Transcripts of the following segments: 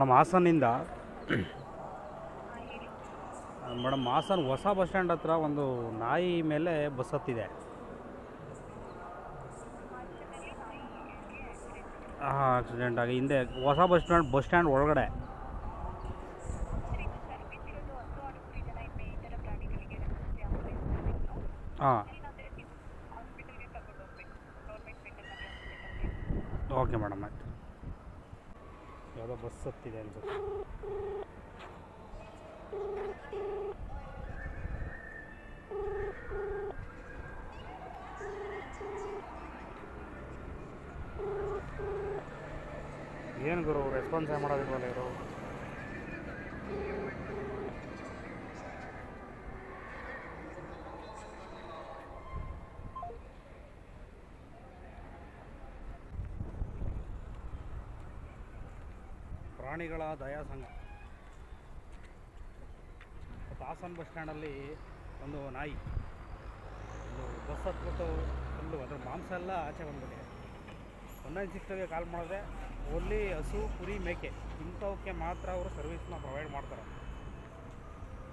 Madam ಹಾಸನಿಂದ madam Hassan ಹೊಸ bus stand ಹತ್ರ ಒಂದು ನಾಯಿ ಮೇಲೆ ಬಸ್ ಹತ್ತಿದೆ. ಹಾಂ, ಆಕ್ಸಿಡೆಂಟ್ ಆಗಿ ಹಿಂದೆ ಹೊಸ ಬಸ್ ಸ್ಟ್ಯಾಂಡ್ ಒಳಗಡೆ. ಹಾಂ, ಓಕೆ ಮೇಡಮ್, ಆಯ್ತು. ಯಾವುದೋ ಬಸ್ ಹತ್ತಿದೆ ಅನ್ಸುತ್ತೆ. ಏನು ಗುರು ರೆಸ್ಪಾನ್ಸೇ ಮಾಡೋದಿಲ್ವಲ್ಲ ಇವರು. ಪ್ರಾಣಿಗಳ ದಯಾ ಸಂಘ. ಹಾಸನ ಬಸ್ ಸ್ಟ್ಯಾಂಡಲ್ಲಿ ಒಂದು ನಾಯಿ ಒಂದು ಬಸ್ ಹತ್ಬಿಟ್ಟು ಫುಲ್ಲು ಅದ್ರ ಮಾಂಸ ಎಲ್ಲ ಆಚೆ ಬಂದ್ಬಿಟ್ಟಿದೆ. 196ಗೆ ಕಾಲ್ ಮಾಡಿದ್ರೆ ಓನ್ಲಿ ಹಸು, ಕುರಿ, ಮೇಕೆ ಇಂಥವಕ್ಕೆ ಮಾತ್ರ ಅವರು ಸರ್ವಿಸ್ನ ಪ್ರೊವೈಡ್ ಮಾಡ್ತಾರೆ.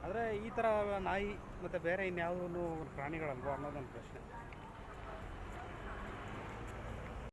ಆದರೆ ಈ ಥರ ನಾಯಿ ಮತ್ತು ಬೇರೆ ಇನ್ಯಾವುದೂ ಪ್ರಾಣಿಗಳಲ್ವ ಅನ್ನೋದೊಂದು ಪ್ರಶ್ನೆ.